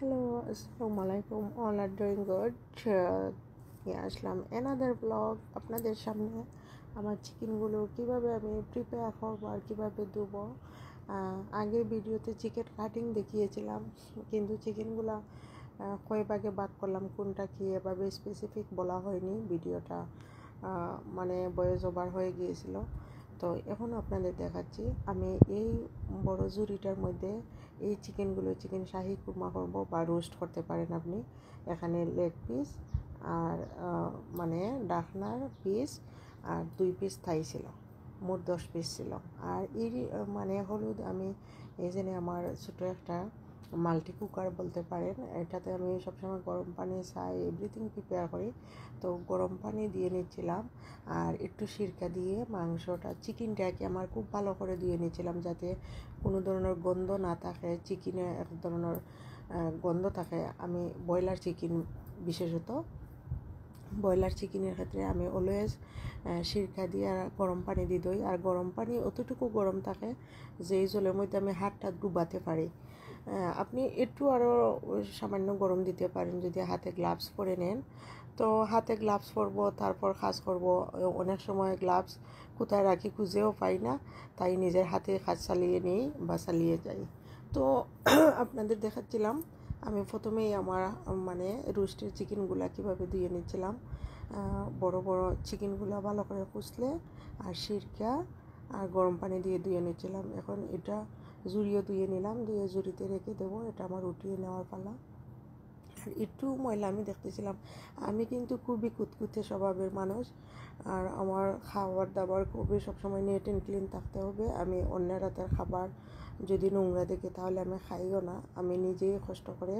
Hello, Assalamu alaikum. All are doing good. নিয়ে আসলাম another blog আপনাদের সামনে। আমার চিকেনগুলো কীভাবে আমি প্রিপেয়ার করবো আর কীভাবে ধুবো। আগের ভিডিওতে চিকেন কাটিং দেখিয়েছিলাম, কিন্তু চিকেনগুলো কয় ভাগে ভাগ করলাম, কোনটা কী এভাবে স্পেসিফিক বলা হয়নি। ভিডিওটা মানে ভয়েস ওভার হয়ে গিয়েছিল। তো এখন আপনাদের দেখাচ্ছি আমি এই বড় ঝুড়িটার মধ্যে এই চিকেন শাহি কুরমা করব বা রোস্ট করতে পারেন আপনি। এখানে লেগ পিস আর মানে ডাকনার পিস আর 2 পিস থাই ছিল, মোট 10 পিস ছিল। আর এই মানে হলুদ আমি এই জন্য আমার ছোটো একটা মাল্টি কুকার বলতে পারেন, এটাতে আমি সবসময় গরম পানি চাই এভরিথিং প্রিপেয়ার করি। তো গরম পানি দিয়ে নিচ্ছিলাম আর একটু সিরকা দিয়ে মাংসটা চিকেনটাকে আমার খুব ভালো করে ধুয়ে নিচ্ছিলাম, যাতে কোনো ধরনের গন্ধ না থাকে। চিকেনে এক ধরনের গন্ধ থাকে। আমি ব্রয়লার চিকেন, বিশেষত ব্রয়লার চিকেনের ক্ষেত্রে আমি অলওয়েজ সিরকা দিয়ে আর গরম পানি দিয়ে দিই। আর গরম পানি অতটুকু গরম থাকে যে এই জলের মধ্যে আমি হাতটা ডুবাতে পারি। আপনি একটু আরও সামান্য গরম দিতে পারেন যদি হাতে গ্লাভস পরে নেন। তো হাতে গ্লাভস পরবো, তারপর কাজ করব। অনেক সময় গ্লাভস কোথায় রাখি খুঁজেও পাই না, তাই নিজের হাতে কাজ চালিয়ে নিই বা চালিয়ে যাই। তো আপনাদের দেখাচ্ছিলাম আমি প্রথমেই আমার মানে রোস্টের চিকেনগুলো কীভাবে ধুয়ে নিচ্ছিলাম। বড় বড় চিকেনগুলো ভালো করে কুচলে আর সিরকা আর গরম পানি দিয়ে ধুয়ে নিচ্ছিলাম। এখন এটা জুড়িয়ে ধুয়ে নিলাম, ধুয়ে জুড়িতে রেখে দেবো। এটা আমার উঠিয়ে নেওয়ার পালা। আর একটু ময়লা আমি দেখতেছিলাম। আমি কিন্তু খুবই কুতকুতে স্বভাবের মানুষ, আর আমার খাবার দাবার খুবই সবসময় নিট অ্যান্ড ক্লিন থাকতে হবে। আমি অন্যের হাতের খাবার যদি নোংরা দেখি তাহলে আমি খাইও না। আমি নিজেই কষ্ট করে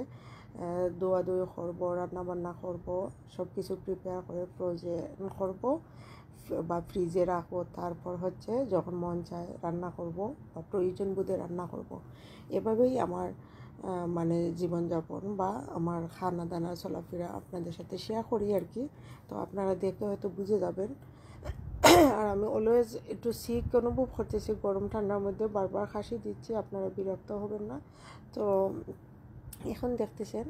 দোয়া করবো, রান্নাবান্না করবো, সব কিছু প্রিপেয়ার করে ফ্রোজেন করবো বা ফ্রিজে রাখবো। তারপর হচ্ছে যখন মন চায় রান্না করব বা প্রয়োজন বোধে রান্না করব। এভাবেই আমার মানে জীবনযাপন বা আমার খানা দানা চলাফেরা আপনাদের সাথে শেয়ার করি আর কি। তো আপনারা দেখে হয়তো বুঝে যাবেন। আর আমি অলওয়েজ একটু সিক অনুভব করতেছি গরম ঠান্ডার মধ্যে, বারবার কাশি দিচ্ছি, আপনারা বিরক্ত হবেন না। তো এখন দেখতেছেন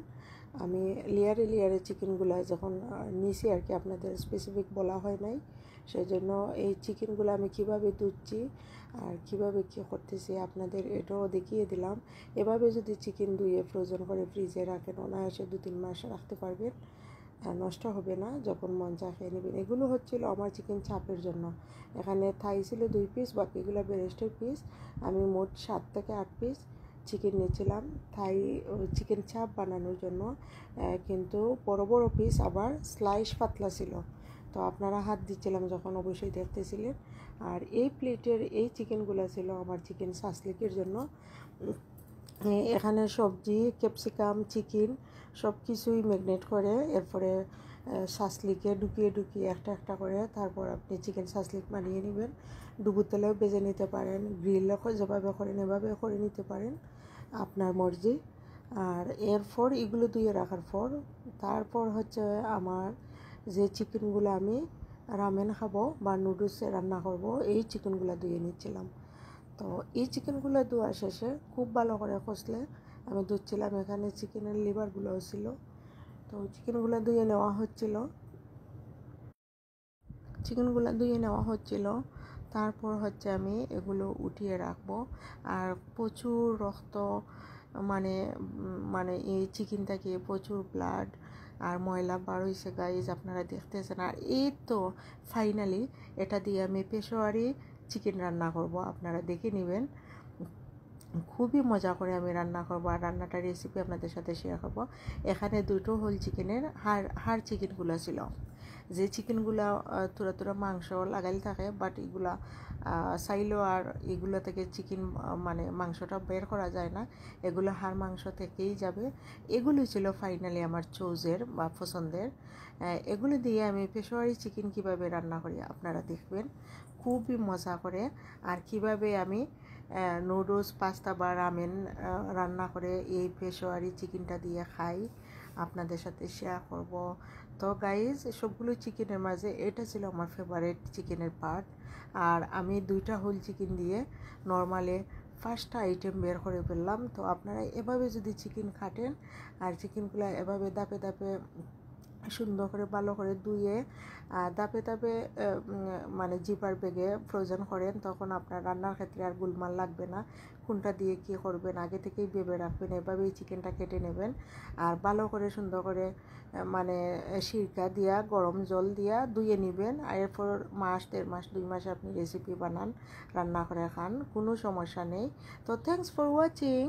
আমি লেয়ারে চিকেনগুলো যখন নিছি আর কি, আপনাদের স্পেসিফিক বলা হয় নাই, সেই জন্য এই চিকেনগুলো আমি কিভাবে ধুচ্ছি আর কিভাবে কী করতেছি আপনাদের এটাও দেখিয়ে দিলাম। এভাবে যদি চিকেন ধুয়ে ফ্রোজেন করে ফ্রিজে রাখেন, অনায়াসে 2-3 মাস রাখতে পারবেন, নষ্ট হবে না, যখন মন চা খেয়ে নেবেন। এগুলো হচ্ছিল আমার চিকেন চাপের জন্য। এখানে থাই ছিল 2 পিস, বাকিগুলো ব্রেস্টের পিস। আমি মোট 7 থেকে 8 পিস চিকেন নিয়েছিলাম থাই চিকেন চাপ বানানোর জন্য, কিন্তু বড় বড় পিস আবার স্লাইস পাতলা ছিল। তো আপনারা হাত দিচ্ছিলাম যখন অবশ্যই দেখতেছিলেন। আর এই প্লেটের এই চিকেনগুলো ছিল আমার চিকেন সাসলিকের জন্য। এখানে সবজি, ক্যাপসিকাম, চিকেন সব কিছুই ম্যাগনেট করে এরপরে সাসলিকে ঢুকিয়ে একটা একটা করে তারপর আপনি চিকেন সাসলিক বানিয়ে নেবেন। ডুবো তেলেও ভেজে নিতে পারেন, গ্রিলও যেভাবে করেন এভাবে করে নিতে পারেন, আপনার মর্জি। আর এরপর এগুলো ধুয়ে রাখার পর তারপর হচ্ছে আমার যে চিকেনগুলো আমি রামেন খাবো বা নুডলসে রান্না করব, এই চিকেনগুলো ধুয়ে নিচ্ছিলাম। তো এই চিকেনগুলো ধোয়া শেষে খুব ভালো করে কষলে আমি ধুচ্ছিলাম। এখানে চিকেনের লিভারগুলোও ছিল, তো চিকেনগুলো ধুয়ে নেওয়া হচ্ছিল। তারপর হচ্ছে আমি এগুলো উঠিয়ে রাখবো। আর প্রচুর রক্ত, মানে মানে এই চিকেন থেকে প্রচুর ব্লাড আর ময়লা বার হয়েছে গাইজ, আপনারা দেখতেছেন। আর এই তো ফাইনালি এটা দিয়ে আমি পেশোয়ারি চিকেন রান্না করব, আপনারা দেখে নেবেন। খুবই মজা করে আমি রান্না করবো আর রান্নাটার রেসিপি আপনাদের সাথে শেয়ার করবো। এখানে 2টো হোল চিকেনের হাড় চিকেনগুলো ছিল, যে চিকেনগুলো তোরা মাংস লাগাইল থাকে, বাট এগুলা চাইলেও আর এগুলো থেকে চিকেন মানে মাংসটা বের করা যায় না, এগুলো হাড় মাংস থেকেই যাবে। এগুলো ছিল ফাইনালি আমার চোজের বা পছন্দের। এগুলো দিয়ে আমি পেশোয়ারি চিকেন কিভাবে রান্না করি আপনারা দেখবেন, খুবই মজা করে। আর কিভাবে আমি নুডলস, পাস্তা বা রামেন রান্না করে এই পেশোয়ারি চিকেনটা দিয়ে খাই আপনাদের সাথে শেয়ার করব। তো গাইজ, সবগুলো চিকেনের মাঝে এটা ছিল আমার ফেভারিট চিকেনের পার্ট। আর আমি 2টা হোল চিকেন দিয়ে নর্মালি 5টা আইটেম বের করে ফেললাম। তো আপনারা এভাবে যদি চিকেন কাটেন আর চিকেনগুলো এভাবে দাপে দাপে সুন্দর করে ভালো করে ধুয়ে দাপে দাপে মানে জিপার ব্যাগে ফ্রোজেন করেন, তখন আপনার রান্নার ক্ষেত্রে আর গোলমাল লাগবে না। কোনটা দিয়ে কী করবেন আগে থেকেই ভেবে রাখবেন। এভাবেই চিকেনটা কেটে নেবেন আর ভালো করে সুন্দর করে মানে সিরকা দিয়া গরম জল দিয়া ধুয়ে নেবেন। আর এরপর মাস 1.5 মাস 2 মাস আপনি রেসিপি বানান, রান্না করে খান, কোনো সমস্যা নেই। তো থ্যাংকস ফর ওয়াচিং।